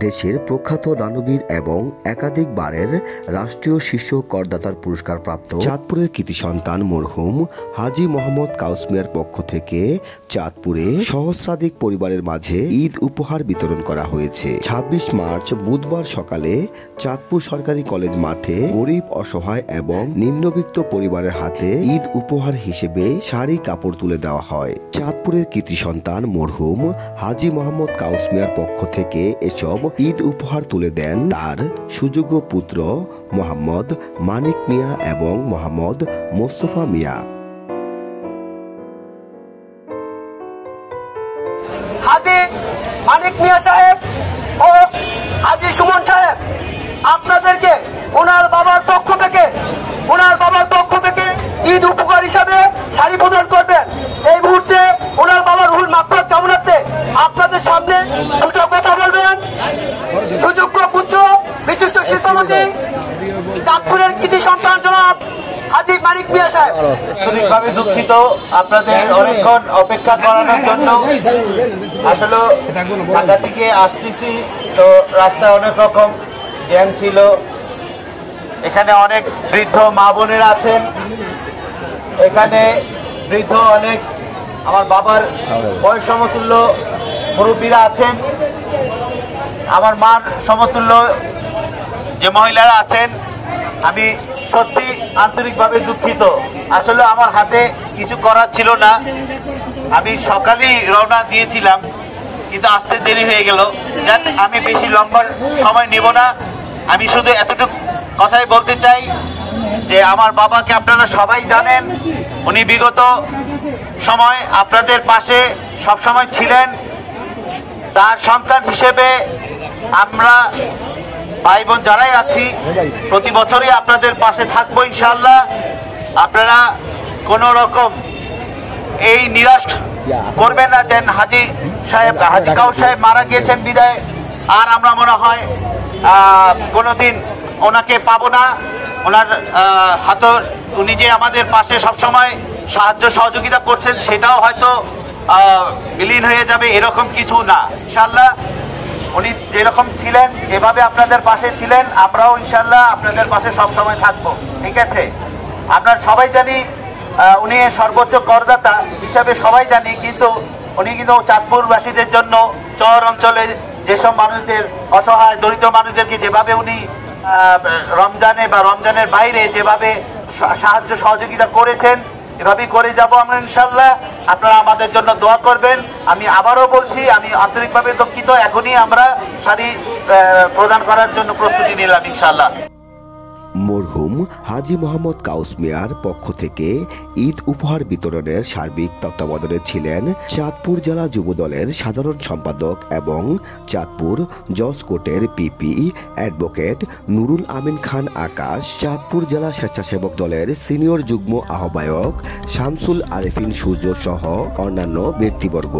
দেশের প্রখ্যাত দানবীর এবং একাধিকবারের রাষ্ট্রীয় শীর্ষ করদাতার পুরস্কার প্রাপ্ত চাঁদপুরের কৃতি সন্তান মরহুম হাজী মোহাম্মদ কাউস মিয়ার পক্ষ থেকে চাঁদপুরে সহস্রাধিক পরিবারের মাঝে ঈদ উপহার বিতরণ করা হয়েছে। ২৬ মার্চ বুধবার সকালে চাঁদপুর সরকারি কলেজ মাঠে গরিব, অসহায় এবং নিম্নবিত্ত পরিবারের হাতে ঈদ উপহার হিসেবে শাড়ি, কাপড় তুলে দেওয়া হয়। চাঁদপুরের কৃতি সন্তান মরহুম হাজী মোহাম্মদ কাউস মিয়ার পক্ষ থেকে এসব ঈদ উপহার তুলে দেন তার সুযোগ্য পুত্র মোহাম্মদ মানিক মিয়া এবং মোহাম্মদ মোস্তফা মিয়া। হাজী মানিক মিয়া সাহেব ও হাজী সুমন সাহেব আপনাদেরকে ওনার বাবার পক্ষ থেকে ঈদ উপহার হিসাবে শাড়ি প্রদান করবেন। এই মুহূর্তে ওনার বাবার রুহুল মাগফিরাত কামনার্থে আপনাদের সামনে দুটো কথা বলবেন সুযোগ্য পুত্র বিশিষ্ট শিল্পপতি চাঁদপুরের কৃতি সন্তান জনাব হাজী মানিক মিয়া সাহেব। আন্তরিকভাবে দুঃখিত আপনাদের অনেকক্ষণ অপেক্ষা করানোর জন্য। আসলে ঢাকা থেকে আসতেছি তো রাস্তায় অনেক রকম জ্যাম ছিল। এখানে অনেক বৃদ্ধ মা বোনেরা আছেন, এখানে বৃদ্ধ অনেক আমার বাবার বয়স সমতুল্য মুরব্বীরা আছেন, আমার মার সমতুল্য যে মহিলারা আছেন। আমি সত্যি আন্তরিকভাবে দুঃখিত। আসলে আমার হাতে কিছু করার ছিল না। আমি সকালেই রওনা দিয়েছিলাম কিন্তু আসতে দেরি হয়ে গেল। আমি বেশি লম্বা সময় নেব না। আমি শুধু এতটুকু কথাই বলতে চাই যে আমার বাবাকে আপনারা সবাই জানেন। উনি বিগত সময় আপনাদের পাশে সবসময় ছিলেন। তার সন্তান হিসেবে আমরা ভাই বোন যারাই আছি প্রতি বছরই আপনাদের পাশে থাকবো ইনশাআল্লাহ। আপনারা কোনো রকম এই নিরাশ করবেন না যে হাজী কাউস সাহেব মারা গিয়েছেন বিদায় আর আমরা মনে হয় কোনোদিন ওনাকে পাবো না। ওনার হাতে উনি যে আমাদের পাশে সবসময় সাহায্য সহযোগিতা করছেন সেটাও হয়তো বিলীন হয়ে যাবে, এরকম কিছু না। ইনশাআল্লাহ উনি যেরকম ছিলেন, যেভাবে আপনাদের পাশে ছিলেন, আমরাও ইনশাআল্লাহ আপনাদের পাশে সবসময় থাকবো। ঠিক আছে? আপনারা সবাই জানি উনি সর্বোচ্চ করদাতা হিসাবে সবাই জানি, কিন্তু উনি কিন্তু চাঁদপুরবাসীদের জন্য চর অঞ্চলে যেসব মানুষদের, অসহায় দরিদ্র মানুষদেরকে যেভাবে উনি রমজানে বা রমজানের বাইরে যেভাবে সাহায্য সহযোগিতা করেছেন, এভাবেই করে যাব আমরা ইনশাআল্লাহ। আপনারা আমাদের জন্য দোয়া করবেন। আমি আবারও বলছি, আমি আন্তরিকভাবে দুঃখিত। এখনই আমরা শাড়ি প্রদান করার জন্য প্রস্তুতি নিলাম ইনশাআল্লাহ। মরহুম হাজী মোহাম্মদ কাউস মিয়ার পক্ষ থেকে ঈদ উপহার বিতরণের সার্বিক তত্ত্বাবধানে ছিলেন চাঁদপুর জেলা যুবদলের সাধারণ সম্পাদক এবং চাঁদপুর জজ কোর্টের পিপি অ্যাডভোকেট নুরুল আমিন খান আকাশ, চাঁদপুর জেলা স্বেচ্ছাসেবক দলের সিনিয়র যুগ্ম আহ্বায়ক শামসুল আরেফিন সূর্য সহ অন্যান্য ব্যক্তিবর্গ।